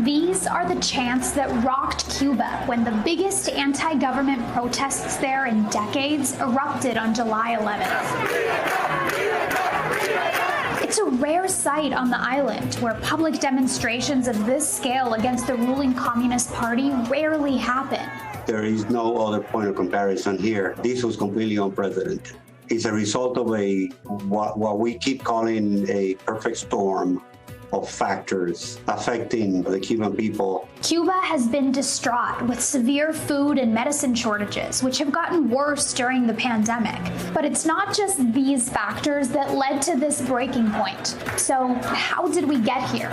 These are the chants that rocked Cuba when the biggest anti-government protests there in decades erupted on July 11th. It's a rare sight on the island where public demonstrations of this scale against the ruling Communist Party rarely happen. There is no other point of comparison here. This was completely unprecedented. It's a result of what we keep calling a perfect storm of factors affecting the Cuban people. Cuba has been distraught with severe food and medicine shortages, which have gotten worse during the pandemic. But it's not just these factors that led to this breaking point. So how did we get here?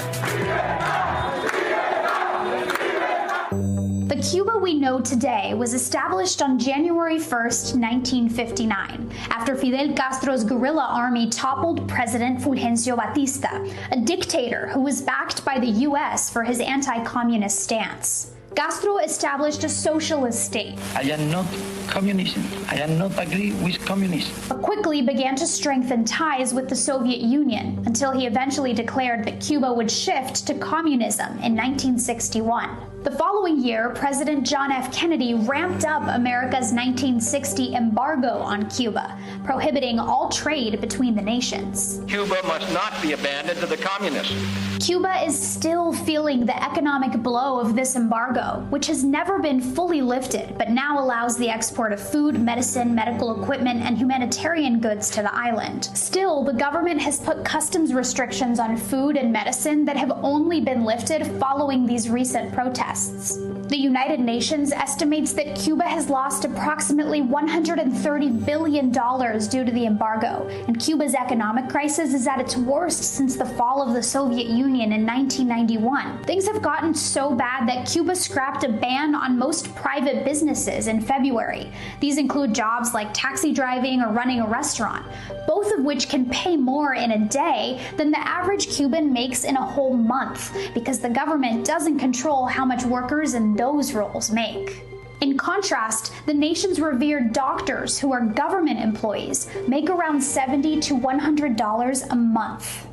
The Cuba we know today was established on January 1st, 1959, after Fidel Castro's guerrilla army toppled President Fulgencio Batista, a dictator who was backed by the U.S. for his anti-communist stance. Castro established a socialist state. I am not communism. I am not agree with communism. But quickly began to strengthen ties with the Soviet Union until he eventually declared that Cuba would shift to communism in 1961. The following year, President John F. Kennedy ramped up America's 1960 embargo on Cuba, prohibiting all trade between the nations. Cuba must not be abandoned to the communists. Cuba is still feeling the economic blow of this embargo, which has never been fully lifted, but now allows the export of food, medicine, medical equipment, and humanitarian goods to the island. Still, the government has put customs restrictions on food and medicine that have only been lifted following these recent protests. The United Nations estimates that Cuba has lost approximately $130 billion due to the embargo, and Cuba's economic crisis is at its worst since the fall of the Soviet Union in 1991. Things have gotten so bad that Cuba scrapped a ban on most private businesses in February. These include jobs like taxi driving or running a restaurant, both of which can pay more in a day than the average Cuban makes in a whole month, because the government doesn't control how much workers in those roles make. In contrast, the nation's revered doctors, who are government employees, make around $70 to $100 a month.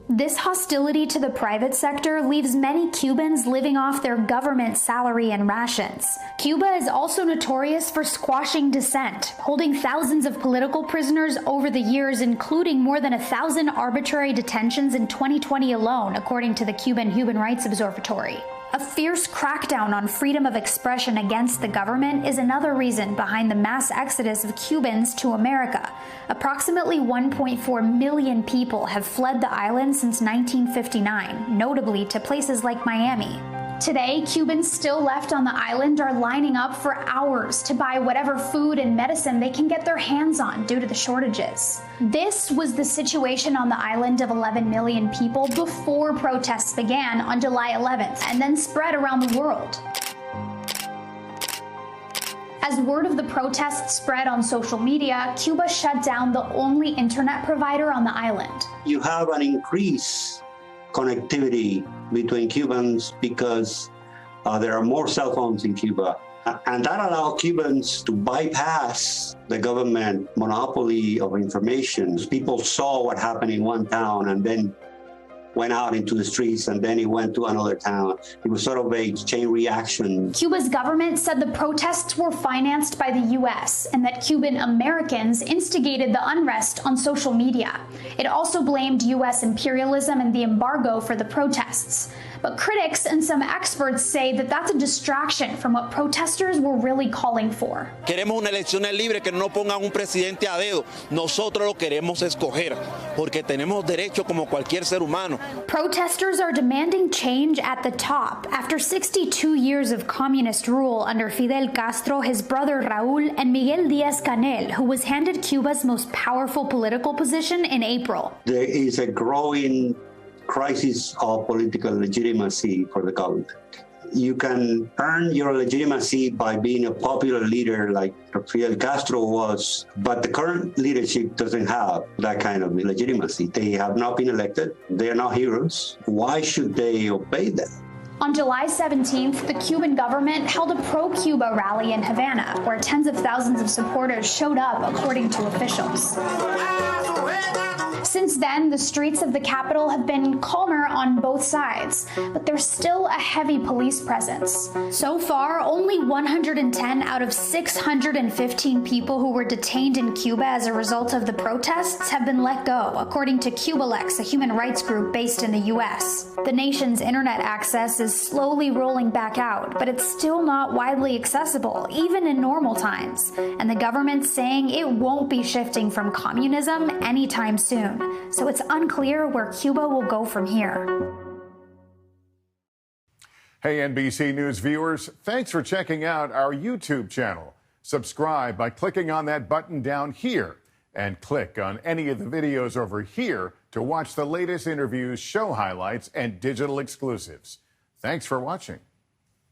This hostility to the private sector leaves many Cubans living off their government salary and rations. Cuba is also notorious for squashing dissent, holding thousands of political prisoners over the years, including more than 1,000 arbitrary detentions in 2020 alone, according to the Cuban Human Rights Observatory. A fierce crackdown on freedom of expression against the government is another reason behind the mass exodus of Cubans to America. Approximately 1.4 million people have fled the island since 1959, notably to places like Miami. Today, Cubans still left on the island are lining up for hours to buy whatever food and medicine they can get their hands on due to the shortages. This was the situation on the island of 11 million people before protests began on July 11th and then spread around the world. As word of the protests spread on social media, Cuba shut down the only internet provider on the island. You have an increase connectivity between Cubans because there are more cell phones in Cuba. And that allowed Cubans to bypass the government monopoly of information. People saw what happened in one town and then went out into the streets, and then it went to another town. It was sort of a chain reaction. Cuba's government said the protests were financed by the U.S. and that Cuban Americans instigated the unrest on social media. It also blamed U.S. imperialism and the embargo for the protests. But critics and some experts say that that's a distraction from what protesters were really calling for. Queremos una elecciones libres, que no pongan un presidente a dedo. Nosotros lo queremos escoger, porque tenemos derecho como cualquier ser humano. Protesters are demanding change at the top after 62 years of communist rule under Fidel Castro, his brother Raúl, and Miguel Díaz-Canel, who was handed Cuba's most powerful political position in April. There is a growing crisis of political legitimacy for the government. You can earn your legitimacy by being a popular leader like Fidel Castro was, but the current leadership doesn't have that kind of legitimacy. They have not been elected. They are not heroes. Why should they obey them? On July 17th, the Cuban government held a pro-Cuba rally in Havana, where tens of thousands of supporters showed up, according to officials. again, the streets of the capital have been calmer on both sides, but there's still a heavy police presence. So far, only 110 out of 615 people who were detained in Cuba as a result of the protests have been let go, according to CubaLex, a human rights group based in the U.S. The nation's internet access is slowly rolling back out, but it's still not widely accessible, even in normal times. And the government's saying it won't be shifting from communism anytime soon. So it's unclear where Cuba will go from here. Hey, NBC News viewers, thanks for checking out our YouTube channel. Subscribe by clicking on that button down here and click on any of the videos over here to watch the latest interviews, show highlights, and digital exclusives. Thanks for watching.